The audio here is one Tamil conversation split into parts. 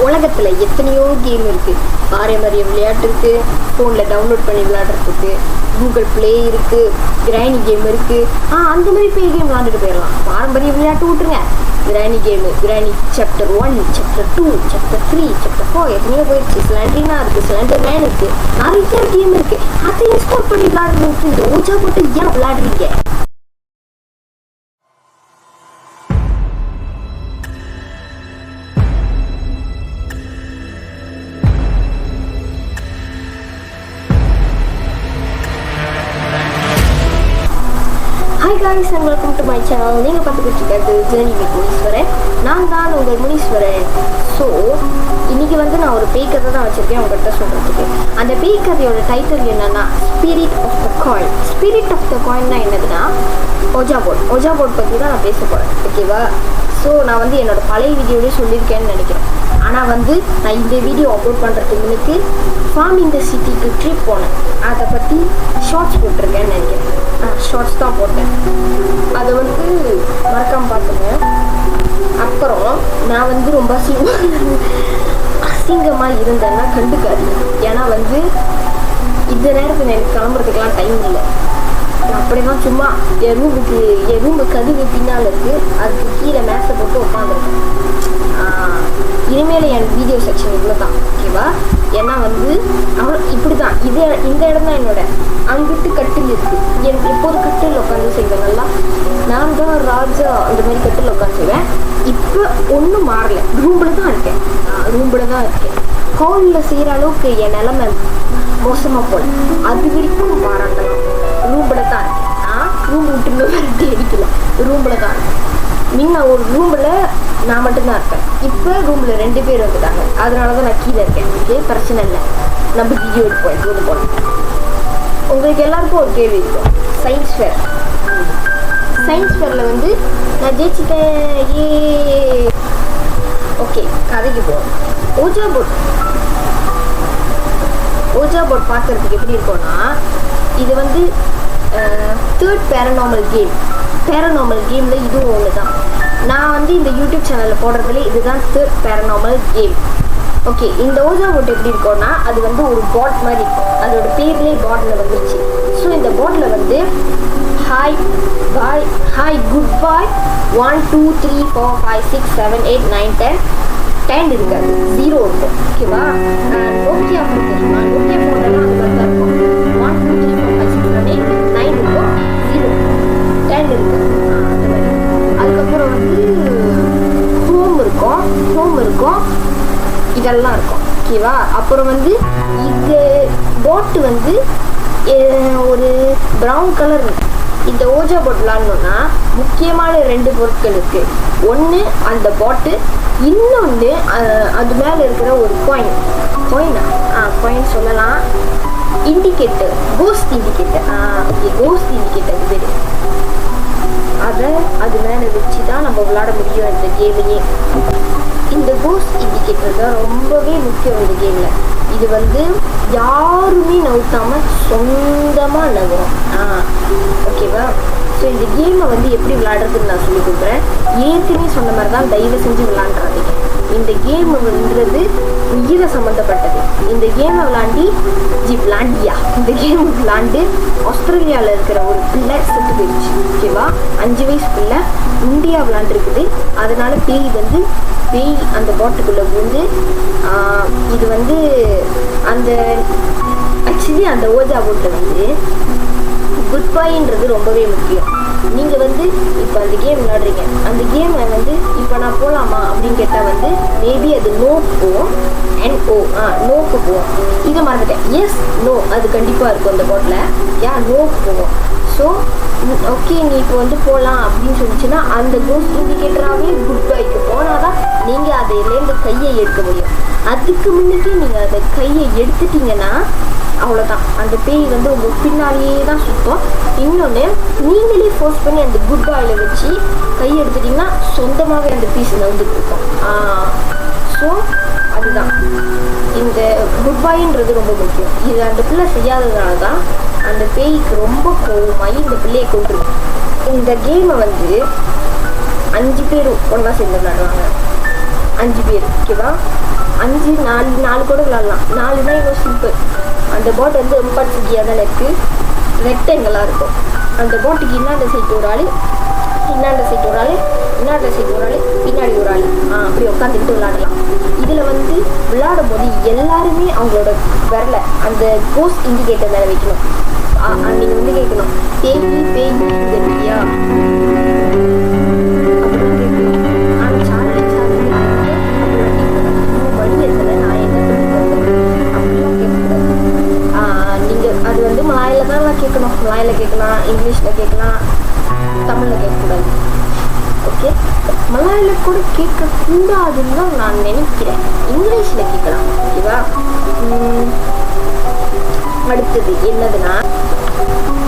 உலகத்தில் எத்தனையோ கேம் இருக்குது. பாரம்பரிய விளையாட்டு இருக்குது, ஃபோனில் டவுன்லோட் பண்ணி விளையாடுறதுக்கு கூகுள் ப்ளே இருக்குது, கிராணி கேம் இருக்குது. அந்த மாதிரி போய் கேம் விளையாண்டுட்டு போயிடலாம். பாரம்பரிய விளையாட்டு விட்டுருங்க, கிராணி கேமு, கிராணி சாப்டர் 1, சாப்டர் 2, சாப்டர் 3, சாப்டர் 4 எத்தனையோ போயிடுச்சு. ஸ்லாண்டரினா இருக்குது, ஸ்லாண்டர் மேன் இருக்குது, நிறைய கேம் இருக்குது. அதை இன்ஸ்டால் பண்ணி விளையாடுறதுக்கு இந்த ஓஜா போட்டு ஏன் விளையாடுறீங்க? Hi guys and welcome to my channel. நீங்கள் பார்த்துக்கிட்டு இருக்கிறது ஜேர்னி வித் முனீஸ்வரன். நான் தான் உங்கள் முனீஸ்வரன். ஸோ இன்றைக்கி வந்து நான் ஒரு பேய் கதை தான் வச்சுருக்கேன் உங்கள்கிட்ட சொல்கிறதுக்கு. அந்த பேய் கதையோட டைட்டில் என்னென்னா spirit of the coin. Spirit of the காயின்னா என்னதுன்னா ஓஜா போர்ட் பற்றி தான் நான் பேச போகிறேன். ஓகேவா? ஸோ நான் வந்து என்னோடய பழைய வீடியோலேயே சொல்லியிருக்கேன்னு நினைக்கிறேன். ஆனால் வந்து நான் இந்த வீடியோ அப்லோட் பண்ணுறதுக்கு முன்னுக்கு ஃபார்ம் இந்த சிட்டிக்கு ட்ரிப் போனேன். அதை பற்றி ஷார்ட்ஸ் போட்டிருக்கேன்னு நினைக்கிறேன். ஷார்ட்ஸ் தான் போட்டேன். அதை வந்து மறக்காமல் பார்த்துங்க. அப்புறம் நான் வந்து ரொம்ப அசிங்கமாக இருந்தேன்னா கண்டுக்காது. ஏன்னா வந்து இந்த நேரத்தில் எனக்கு கிளம்புறதுக்கெலாம் டைம் இல்லை. அப்படி தான் சும்மா என் ரூமு கதவு பின்னால் இருக்குது, அதுக்கு கீழே மேசை போட்டு உட்காந்துருக்கேன். இனிமேல் என் வீடியோ செக்ஷன் இவ்வளோ தான். ஓகேவா? ஏன்னா வந்து இப்படி தான் இந்த இடம் தான் என்னோட. அங்கிட்டு கட்டில் இருக்குது. எனக்கு எப்போது கட்டில் உட்காந்து செய்வேன். நல்லா நான் தான் ராஜா அந்த மாதிரி கட்டில் உட்காந்து செய்வேன். இப்போ ஒன்றும் மாறலை. ரூமில் தான் இருக்கேன். ஹாலில் செய்கிற அளவுக்கு என் நிலைமை மோசமாக போல. அது வரைக்கும் பாராட்டலாம். ரூமில் தான் இருக்கேன். ரூம் விட்டு விரட்டி அடிக்கல. ரூமில் தான் இருக்கேன். நீங்கள் ஒரு ரூமில் நான் மட்டும்தான் இருப்பேன். இப்போ ரூமில் 2 பேர் வந்துட்டாங்க. அதனால தான் நான் கீழே இருக்கேன். இதே பிரச்சனை இல்லை. நம்ம வீடியோ எடுப்போம். எப்போது போனோம். உங்களுக்கு எல்லாருக்கும் ஒரு கேள்வி இருக்கும். சயின்ஸ் ஃபேரில் வந்து நான் ஜெயிச்சிட்டேன். ஓகே, கதைக்கு போவோம். ஓஜா போர்ட் பார்க்குறதுக்கு எப்படி இருக்கும்னா, இது வந்து தேர்ட் பேரநார்மல் கேமில் இதுவும் ஒன்று தான். நான் வந்து இந்த யூடியூப் சேனலில் போடுறதுல இதுதான் தேர்ட் பேரநார்மல் கேம். ஓகே, இந்த ஓஜா போர்ட் எப்படி இருக்கும்னா, அது வந்து ஒரு பாட் மாதிரி இருக்கும். அதோட பேர்லேயே பாட்டில் வந்துருச்சு. ஸோ இந்த பாட்டில் வந்து ஹாய் குட் பாய் 1 2 3 4 5 6 7 8 9 10 இருக்காது, 0 இருக்கும். ஓகேவா? நோக்கியா ஃபோன் தெரியுமா? நோக்கியா ஃபோன்லாம் அது மாதிரி தான் இருக்கும். 1 2 3 4 5 6 7 8 9 இருக்கும், 0 10 இருக்கு. அந்த மாதிரி. அதுக்கப்புறம் வந்து ஹோம் இருக்கும், இதெல்லாம் இருக்கும். ஓகேவா? அப்புறம் வந்து இது போட்டு வந்து ஒரு ப்ரௌன் கலர். இந்த ஓஜா போட் விளாடணுன்னா முக்கியமான 2 பொருட்கள் இருக்குது. ஒன்று அந்த பாட்டு, இன்னொன்று அது மேலே இருக்கிற ஒரு காயின் சொல்லலாம். Indicator, ghost indicator. Okay, ghost indicator பேர். அது மேலே வச்சு தான் நம்ம விளாட முடியும் இந்த கேமையே. இந்த கோஸ்ட் இண்டிகேட்டர் தான் ரொம்பவே முக்கியம் இந்த கேமில். இது வந்து யாருமே நவுத்தாமல் சொந்தமாக நகரும். ஓகேவா? ஸோ இந்த கேமை வந்து எப்படி விளையாடுறதுன்னு நான் சொல்லி கொடுக்குறேன். ஏற்கனவே சொன்ன மாதிரி தான் தயவு செஞ்சு விளாண்டுறாதீங்க. இந்த கேமுன்றது உயிரை சம்மந்தப்பட்டது. இந்த கேமை இந்த கேம் விளாண்டு ஆஸ்திரேலியாவில் இருக்கிற ஒரு பிள்ளை செத்து போயிடுச்சு. ஓகேவா? 5 வயசு பிள்ளை இந்தியா விளாண்டுருக்குது. அதனால பேய் அந்த பாட்டுக்குள்ளே விழுந்து இது வந்து அந்த ஓஜா போட்டில் வந்து குட் பைன்றது ரொம்பவே முக்கியம். நீங்கள் வந்து இப்போ அந்த கேம் விளையாடுறீங்க. அந்த கேமை வந்து இப்போ நான் போகலாமா அப்படின்னு கேட்டால் வந்து மேபி அது நோக்கு போவோம். நோக்கு போவோம். இதை மறந்துட்டேன். எஸ் நோ அது கண்டிப்பாக இருக்கும் அந்த பாட்டில். நோக்கு போவோம். ஸோ ஓகே, நீ இப்போ வந்து போகலாம் அப்படின்னு சொல்லிச்சுன்னா அந்த கோஸ்ட் இண்டிகேட்டராகவே குட் பைக்கு போனால் தான் நீங்கள் அதிலேருந்து கையை எடுக்க முடியும். அதுக்கு முன்னுக்கே நீங்கள் அந்த கையை எடுத்துட்டீங்கன்னா அவ்வளோதான். அந்த பேய் வந்து உங்கள் பின்னாலேயே தான் சுத்தம். இன்னொன்று, நீங்களே ஃபோர்ஸ் பண்ணி அந்த குட் பாயில் வச்சு கை எடுத்துட்டிங்கன்னா சொந்தமாகவே அந்த பீஸ் வந்துட்டு இருக்கும். ஸோ அதுதான் இந்த குட் பாயின்றது ரொம்ப முக்கியம். இது அந்த பிள்ளை செய்யாததுனால தான் அந்த பேய்க்கு ரொம்ப கோவமாகி இந்த பிள்ளையை கொண்டுருக்கு. இந்த கேமை வந்து 5 பேர் ஒன்றா சேர்ந்து விளையாடுவாங்க. 5 பேர். ஓகேவா? 5 4 கூட விளாட்லாம். 4னா இன்னும் சிம்பிள். அந்த போட் வந்து ரொம்ப சிக்கியாக தானே இருக்குது, ரெக்டாங்கிளாக இருக்கும். அந்த போட்டுக்கு இன்னாண்ட சைடு ஒரு ஆள், இன்னாண்ட சைடு ஒரு ஆள், இன்னாண்ட சைடு ஒரு ஆள், பின்னாடி ஒரு ஆள், அப்படி உட்காந்துக்கிட்டு விளாடலாம். இதில் வந்து விளையாடும் போது எல்லாருமே அவங்களோட விரலை அந்த கோஸ்ட் இண்டிகேட்டர் மேலே வைக்கணும். நீங்கள் வந்து கேட்கணும், பேய் பேய் இங்கே இருக்கியா அப்படிலாம் கேட்கணும். ஆனால் சார்லி சார்லி அப்படிலாம் கேட்கணும். இன்னும் வழி எத்தனை நான் என்ன சொல்லி அப்படிலாம் கேட்கக்கூடாது. நீங்கள் அது வந்து மலாயில் தான் கேட்கணும். மலாயில் கேட்கலாம், இங்கிலீஷில் கேட்கலாம், தமிழில் கேட்கக்கூடாது. ஓகே, மலையாள கூட கேட்கக்கூடாதுன்னு தான் நான் நினைக்கிறேன். இங்கிலீஷில் கேட்கலாம். ஓகேவா? அடுத்தது என்னதுன்னா,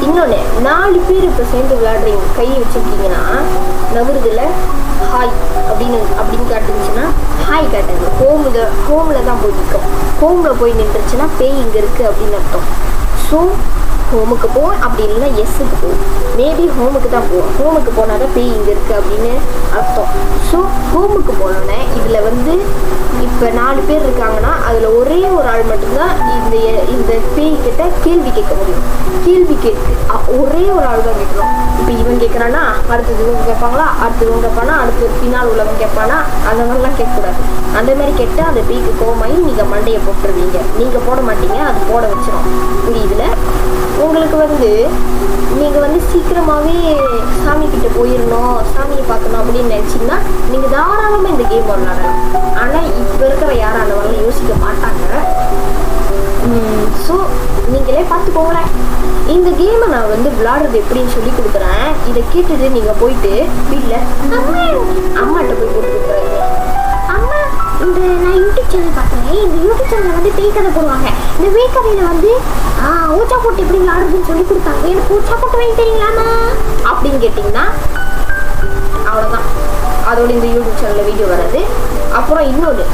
இன்னொன்று 4 பேர் இப்போ சேர்ந்து விளையாடுறீங்க, கையை வச்சுருக்கீங்கன்னா நவருதில் ஹாய் அப்படின்னு காட்டுச்சுன்னா ஹாய் காட்டுது. ஹோமில் தான் போய் நிற்கும். ஹோமில் போய் நின்றுச்சுன்னா பேய் இங்கே இருக்குது அப்படின்னு அர்த்தம். ஸோ ஹோமுக்கு போவோம், அப்படி இல்லைன்னா எஸ்ஸுக்கு போவோம். மேபி ஹோமுக்கு தான் போவோம். ஹோமுக்கு போனால் தான் பேய் இங்கே இருக்குது அப்படின்னு அர்த்தம். ஸோ ஹோமுக்கு போனோன்னே இதில் வந்து இப்போ 4 பேர் இருக்காங்கன்னா அதில் ஒரே ஒரு ஆள் மட்டும்தான் இந்த பேய்கிட்ட கேள்வி கேட்க முடியும். கேள்வி கேட்கு ஒரே ஒரு ஆள் தான் கேட்கணும். இப்போ இவன் கேட்குறான்னா அடுத்தது இவங்க கேட்பாங்களா, அடுத்தது இவங்க கேட்பானா, அடுத்தது பின்னால் உள்ளவங்க கேட்பானா, அந்த மாதிரிலாம் கேட்கக்கூடாது. அந்த மாதிரி கேட்டால் அந்த பேய்க்கு கோவமாயி நீங்கள் மண்டையை போட்டுருவீங்க. நீங்கள் போட மாட்டீங்க, அது போட வச்சிடும். புரியுதுல? உங்களுக்கு வந்து நீங்கள் வந்து சீக்கிரமாகவே சாமிக்கிட்ட போயிடணும், சாமியை பார்க்கணும் அப்படின்னு நினச்சிங்கன்னா நீங்கள் தாராளமாக இந்த கேம் விளாடலாம். ஆனால் இப்போ இருக்கிற யாரும் அந்த மாதிரிலாம் யோசிக்க மாட்டாங்க. ஸோ நீங்களே பார்த்துக்கோங்களேன். இந்த கேமை நான் வந்து விளாடுறது எப்படின்னு சொல்லி கொடுக்குறேன். இதை கேட்டுட்டு நீங்கள் போயிட்டு வீட்டில் அம்மாட்ட போய் போட்டு கொடுக்குறீங்க. அம்மா, இந்த நான் யூடியூப் சேனல் பார்க்குறேன், இந்த யூடியூப் சேனலில் வந்து பேய் கதை போடுவாங்க. இந்த பேய் கதையில் வந்து ஊச்சா போட்டு எப்படி விளாடுறதுன்னு சொல்லி கொடுத்தாங்க, எனக்கு ஊச்சா போட்டு வாங்கி தெரியுங்களாமா அப்படின்னு கேட்டிங்கன்னா அவ்வளோதான். அதோட இந்த யூடியூப் சேனலில் வீடியோ வராது. அப்புறம் இன்னொன்று,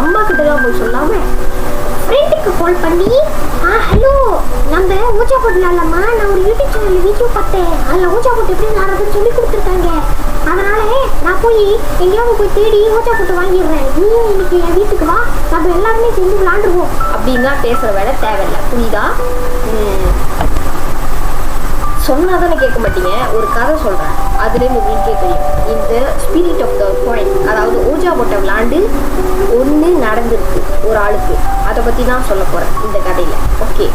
அம்மா கிட்ட தான் போய் சொல்லாமல் ஃப்ரெண்டுக்கு கால் பண்ணி ஹலோ, நம்ம ஊச்சா போட்டு விளாட்லாமா, நான் ஒரு யூடியூப் சேனலில் வீடியோ பார்த்தேன், அதில் ஊச்சா போட்டு எப்படி விளாடுறதுன்னு சொல்லி கொடுத்துருக்காங்க, அதனால நான் போய் எங்கேயாவது போய் தேடி ஊச்சா போட்டு வாங்கிடுறேன், நீயும் இன்னைக்கு என் வீட்டுக்கு வா, நம்ம எல்லாருமே சேர்ந்து விளாண்டுருவோம் அப்படின்னு தான் பேசுகிற வேலை தேவையில்லை. புரியுதா? சொன்னால் தானே கேட்க மாட்டீங்க. ஒரு கதை சொல்கிறேன், அதுலேருந்து உங்களுக்கே தெரியும். இந்த ஸ்பிரிட் ஆஃப் த காயின், அதாவது ஊஜா போட்ட விளாண்டு ஒன்று நடந்துருக்கு ஒரு ஆளுக்கு, அதை பற்றி தான் சொல்ல போகிறேன் இந்த கதையில். ஓகே,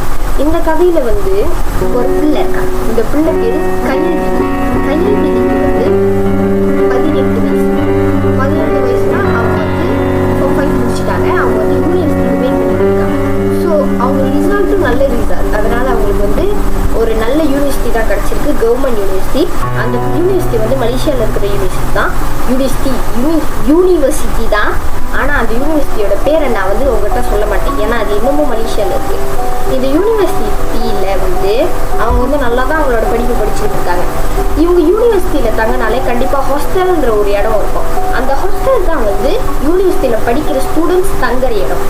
இந்த கதையில் வந்து ஒரு பிள்ளை இருக்காங்க. இந்த பிள்ளை பேர் கையல்விழி. கையல்விழிக்கு வந்து 18 வயசு. 18 வயசுனா அவங்க வந்து 5 முடிச்சுட்டாங்க. அவங்க வந்து யூனிவர்சிட்டி வெயிட் பண்ணியிருக்காங்க. ஸோ அவங்க ரிசல்ட்டும் நல்ல ரிசல்ட், அதனால் அவங்களுக்கு வந்து ஒரு நல்ல யூனிவர்சிட்டி தான் கிடச்சிருக்கு, கவர்மெண்ட் யூனிவர்சிட்டி. அந்த யூனிவர்சிட்டி வந்து மலேசியாவில் இருக்கிற யூனிவர்சிட்டி தான். யூனிவர்சிட்டி தான். ஆனால் அந்த யூனிவர்சிட்டியோட பேரை நான் வந்து உங்கள்கிட்ட சொல்ல மாட்டேன், ஏன்னா அது இன்னமும் மலேசியாவில் இருக்குது. இந்த யூனிவர்சிட்டியில் வந்து அவங்க வந்து நல்லா தான் அவங்களோட படிப்பு படிச்சுட்டு இருக்காங்க. இவங்க யூனிவர்சிட்டியில் தங்கினாலே கண்டிப்பாக ஹாஸ்டல்ன்ற ஒரு இடம் இருக்கும். அந்த ஹாஸ்டல் தான் வந்து யூனிவர்சிட்டியில் படிக்கிற ஸ்டூடெண்ட்ஸ் தங்குற இடம்.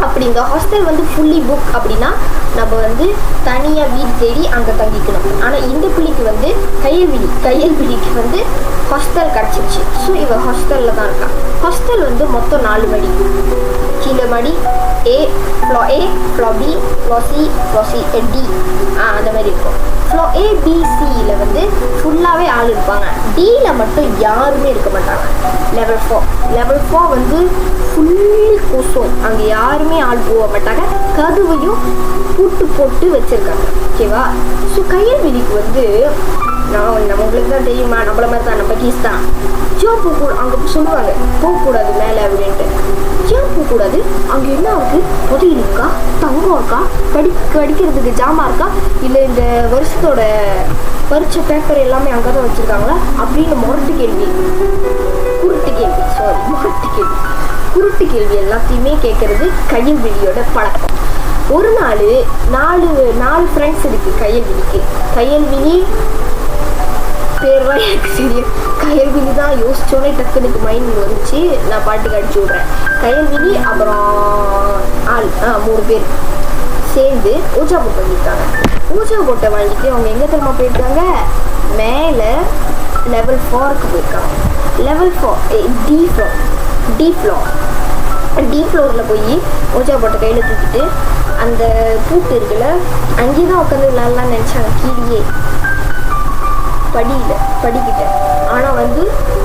அப்படி இந்த ஹாஸ்டல் வந்து ஃபுல்லி புக் அப்படின்னா நம்ம வந்து தனியாக வீடு தேடி அங்கே தங்கிக்கணும். ஆனால் இந்த பிள்ளைக்கு வந்து கையல்விழிக்கு வந்து ஹாஸ்டல் கிடச்சிருச்சு. ஸோ இவன் ஹாஸ்டலில் தான் இருக்கான். ஹாஸ்டல் வந்து மொத்தம் 4 மடி. கீழே மடி floor A, floor B, floor C, floor C D, அந்த மாதிரி இருக்கும். ஃப்ளோ ஏபிசியில் வந்து ஃபுல்லாகவே ஆள் இருப்பாங்க. டியில் மட்டும் யாருமே இருக்க மாட்டாங்க. லெவல் 4 வந்து ஃபுல் கொசும், அங்கே யாருமே ஆள் போக மாட்டாங்க. கதவையும் பூட்டு போட்டு வச்சுருக்காங்க. ஓகேவா? ஸோ கையல்விழிக்கு வந்து நம்மளுக்கு தான் தெரியுமா, நம்மள மாதிரி தான், நம்ம கீஸ் தான். ஜாப் போக அங்கே சொல்லுவாங்க போகக்கூடாது மேலே அப்படின்ட்டு. ஜாப் போகக்கூடாது, அங்கே என்ன இருக்குது, புதையல் இருக்கா, தங்கம் இருக்கா, கடிக்கிறதுக்கு ஜாமா இருக்கா, இல்லை இந்த வருஷத்தோட பரிச்ச பேப்பர் எல்லாமே அங்கே தான் வச்சுருக்காங்களா அப்படின்னு குருட்டு கேள்வி எல்லாத்தையுமே கேட்கறது கையல்விழியோட பழக்கம். ஒரு நாள் 4 ஃப்ரெண்ட்ஸ் இருக்குது கையல்விழிக்கு. கையல்விழி பேர்லாம் எனக்கு தெரியும். கையல்விழி தான் யோசிச்சோன்னே டக்குனுக்கு மைண்ட் வந்துச்சு, நான் பாட்டுக்கு அடிச்சு விட்றேன். கையல்விழி அப்புறம் ஆள் 3 பேர் சேர்ந்து ஊஜா போட்டு வாங்கியிருக்காங்க. ஊஜா போட்டை வாங்கிட்டு அவங்க எங்கே தெரியுமா போயிருக்காங்க, மேலே லெவல் 4க்கு போயிருக்காங்க. லெவல் 4 டி ஃப்ளோர் டி ஃப்ளோரில் போய் ஓஜா போட்ட கையில் தூக்கிட்டு அந்த பூட்டு இருக்குல்ல அங்கேயே தான் உட்காந்து விளாட்லான்னு நினச்சாங்க, கீழே படிக்கிட்ட. ஆனால் வந்து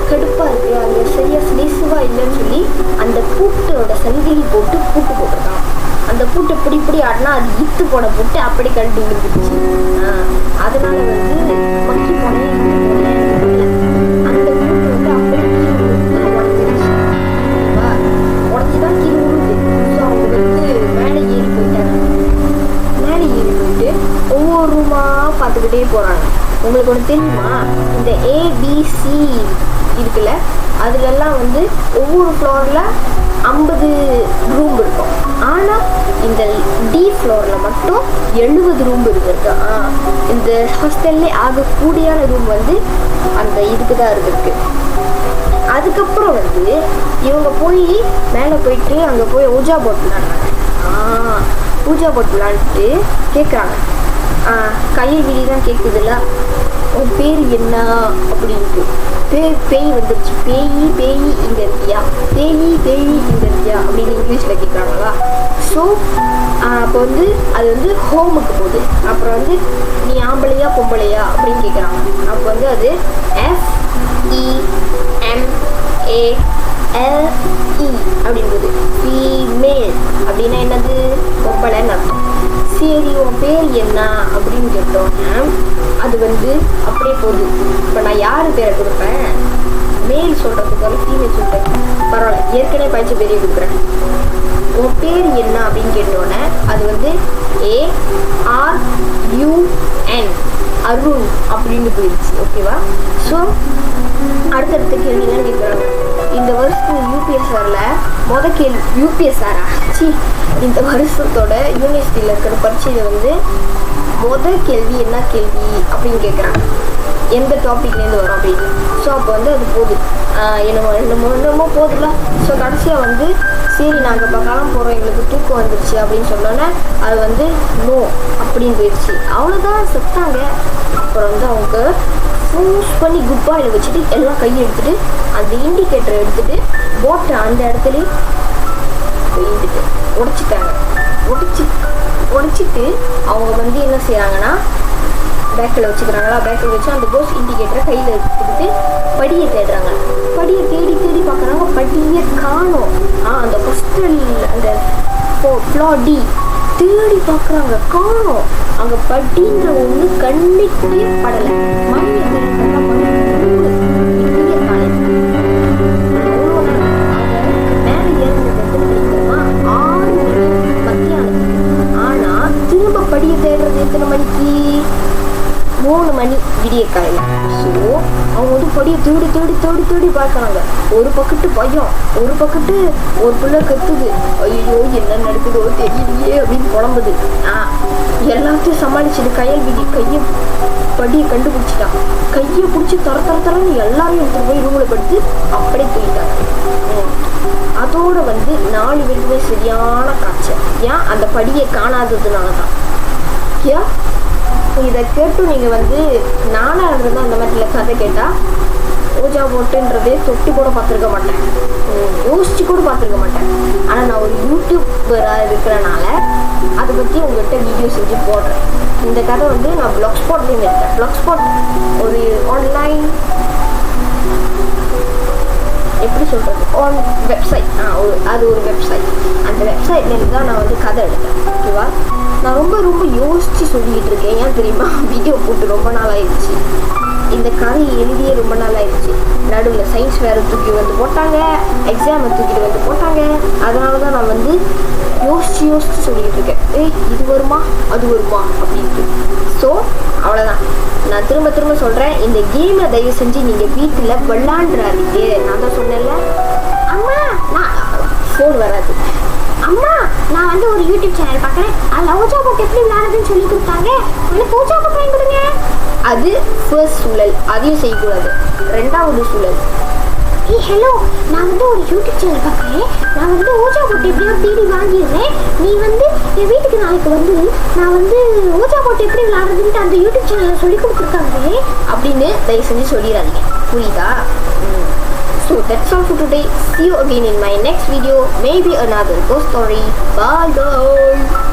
கடுப்பாக இருக்குது, அது சரியாக ஸ்லேசுவாக இல்லைன்னு சொல்லி அந்த பூட்டோட சங்கிலி போட்டு பூட்டு போட்டிருக்காங்க. அந்த பூட்டு இப்படி ஆடினா அது இத்து போன பூட்டு அப்படி கழட்டி விழுந்துருச்சு. அதனால வந்து மக்கி போனே அந்த பூட்டு வந்து அப்படியே கீழே உடஞ்சிருச்சு. உடஞ்சிதான் கீழே விழுது. ஸோ அவங்க வந்து மேலே ஏறி போயிட்டு ஒவ்வொரு ரூமாக பார்த்துக்கிட்டே போகிறாங்க. உங்களுக்கு ஒன்று தெரியுமா, இந்த ஏபிசி இருக்குல்ல அதுலெல்லாம் வந்து ஒவ்வொரு ஃப்ளோரில் 50 ரூம் இருக்கும். ஆனால் இந்த டி ஃப்ளோரில் மட்டும் 70 ரூம் இருக்கு. இந்த ஹாஸ்டல்லே ஆகக்கூடியான ரூம் வந்து அந்த இதுக்கு தான் இருக்கு. அதுக்கப்புறம் வந்து இவங்க போய் மேலே போயிட்டு அங்கே போய் ஊஜா போட் விளாட்றாங்க. ஊஜா போட் விளாண்டுட்டு கேட்குறாங்க, கையில் விழி தான் கேட்குதுல்ல, உன் பேர் என்ன அப்படின்ட்டு. பேய் வந்துடுச்சு. பேய் இங்கே இருக்கியா, பேய் இங்கே இருக்கியா அப்படின்னு இங்கிலீஷில் கேட்குறாங்களா. ஸோ அப்போ வந்து அது வந்து ஹோமுக்கு போகுது. அப்புறம் வந்து நீ ஆம்பளையா பொம்பளையா அப்படின்னு கேட்குறாங்க. அப்போ வந்து அது FEMALE அப்படின்றது ஃபீமேல் அப்படின்னா என்னது, பொம்பளைன்னு அர்த்தம். சரி உன் பேர் என்ன அப்படின்னு கேட்டோன்னே அது வந்து அப்படியே போகுது. இப்போ நான் யார் பேரை கொடுப்பேன், மேல் சொல்கிறதுக்கு ஃபீமேல் சொல்கிறேன், பரவாயில்ல ஏற்கனவே படித்த பேரையே கொடுக்குறேன். உன் பேர் என்ன அப்படின்னு கேட்டோன்னே அது வந்து ARUN அருண் அப்படின்னு போயிடுச்சு. ஓகேவா. ஸோ அடுத்தடுத்த கேள்விலாம் கேட்குறாங்க. இந்த வருஷத்துக்கு இந்த வருஷத்தோட யூனிவர்சிட்டியில் இருக்கிற பரீட்சையில் வந்து கேள்வி என்ன கேள்வி அப்படின்னு கேட்குறாங்க, எந்த டாபிக்லேருந்து வரும் அப்படின்னு. ஸோ அப்போ வந்து அது போகுது, என்னமோ போகுதுல. ஸோ கடைசியாக வந்து சரி நாங்கள் இப்போ காலம் போகிறோம், எங்களுக்கு தூக்கம் வந்துருச்சு அப்படின்னு சொன்னோன்னே அது வந்து நோ அப்படின்னு போயிடுச்சு. அவ்வளோதான், செத்தாங்க. அப்புறம் வந்து அவங்க ஃபோர்ஸ் பண்ணி குட் பாயில் வச்சுட்டு எல்லாம் கையை எடுத்துகிட்டு அந்த இண்டிகேட்டரை எடுத்துகிட்டு போட்டை அந்த இடத்துல போயிட்டு உடைச்சிட்டாங்க. உடைச்சிட்டு அவங்க வந்து என்ன செய்கிறாங்கன்னா பேக்கில் வச்சுக்கிறாங்களா, பேக்கில் வச்சு அந்த கோஸ் இண்டிகேட்டரை கையில் எடுத்துக்கிட்டு படியை தேடுறாங்க. படியை தேடி பார்க்குறாங்க, படியை காணோம். அந்த ஹாஸ்டல் அந்த ஃப்ளோர் டி தேடி பார்க்குறாங்க, காணோம். அங்கே படின்ற ஒன்று கண்ணுக்கே படலை. மணியை தேடினா மணி இந்திய காலேஜ் அவ்வளோ நேரம். அவங்க மேலே ஏறினது எத்தனை தெரியுமா, 6 மணி மத்தியானத்துக்கு. ஆனால் திரும்ப படியை தேடுறது எத்தனை மணிக்கு, 3 மணி விடிய காலையில். ஸோ அவங்க வந்து படியை தேடி பார்க்குறாங்க. ஒரு பக்கத்து பயம், ஒரு பக்கத்து ஒரு பிள்ளை கத்துது, ஐயோ என்ன நடக்குதோ தெரியலையே அப்படின்னு புலம்புது. எல்லாத்தையும் சமாளிச்சுட்டு கையை படியை கண்டுபிடிச்சிட்டான். கையை பிடிச்சி தரன்னு எல்லாரையும் எடுத்துகிட்டு போய் ரூமில் படுத்து அப்படியே தூக்கிட்டாங்க. அதோட வந்து 4 பேருக்குமே சரியான காய்ச்சல். ஏன், அந்த படியை காணாததுனால தான். ஏன் இதை கேட்டு நீங்கள் வந்து நானாக இருந்தது அந்த மாதிரி கதை கேட்டால் ஓஜா போட்டுன்றதே தொட்டு கூட பார்த்துருக்க மாட்டேன், யோசிச்சு கூட பார்த்துருக்க மாட்டேன். ஆனால் நான் ஒரு யூடியூபராக இருக்கிறனால அதை பற்றி உங்கள்கிட்ட வீடியோ செஞ்சு போடுறேன். இந்த கதை வந்து நான் பிளாக் ஸ்பாட்லேயும் எடுத்தேன். பிளாக் ஸ்பாட் ஒரு ஆன்லைன் எப்படி சொல்கிறது வெப்சைட், அது ஒரு வெப்சைட். அந்த வெப்சைட்லேருந்து தான் நான் வந்து கதை எடுத்தேன். ஓகேவா. நான் ரொம்ப யோசித்து சொல்லிகிட்டு இருக்கேன். ஏன் தெரியுமா, வீடியோ போட்டு ரொம்ப நாள் ஆயிடுச்சு, இந்த கதையை எழுதியே ரொம்ப நாள் ஆயிடுச்சு. நடுவில் சயின்ஸ் வேறு தூக்கி வந்து போட்டாங்க, எக்ஸாமை தூக்கிட்டு வந்து போட்டாங்க. அதனால தான் நான் வந்து யோசித்து சொல்லிகிட்டு இருக்கேன், இது வருமா அது வருமா அப்படின்ட்டு. ஸோ அவ்வளோதான். நான் திரும்ப சொல்கிறேன், இந்த கேமை தயவு செஞ்சு நீங்கள் வீட்டில் விளாண்டுறாதீங்க. நான் தான் சொன்னேன்ல, அம்மா நான் ஃபோன் வராது, அம்மா நான் வந்து ஒரு யூடியூப் சேனல் பார்க்குறேன், அதில் ஓஜா போட்டு எப்படி விளாடுறதுன்னு சொல்லி கொடுத்தாங்க, எனக்கு ஓஜா போட்டு வாங்கி கொடுங்க. அது ஃபர்ஸ்ட் சூழல், அதையும் செய்யக்கூடாது. 2வது சூழல், ஹலோ நான் வந்து ஒரு யூடியூப் சேனல் பார்க்குறேன், நான் வந்து ஓஜா போட்டு எப்படியோ தேடி வாங்கிடுறேன், நீ வந்து என் வீட்டுக்கு நாளைக்கு வந்து நான் வந்து ஓஜா போட்டு எப்படி விளாடுறதுன்ட்டு அந்த யூடியூப் சேனலில் சொல்லி கொடுத்துருக்காங்க அப்படின்னு தயவு செஞ்சு சொல்லிடாதீங்க, புரியுதா. So that's all for today. See you again in my next video. Maybe another ghost story. Bye guys.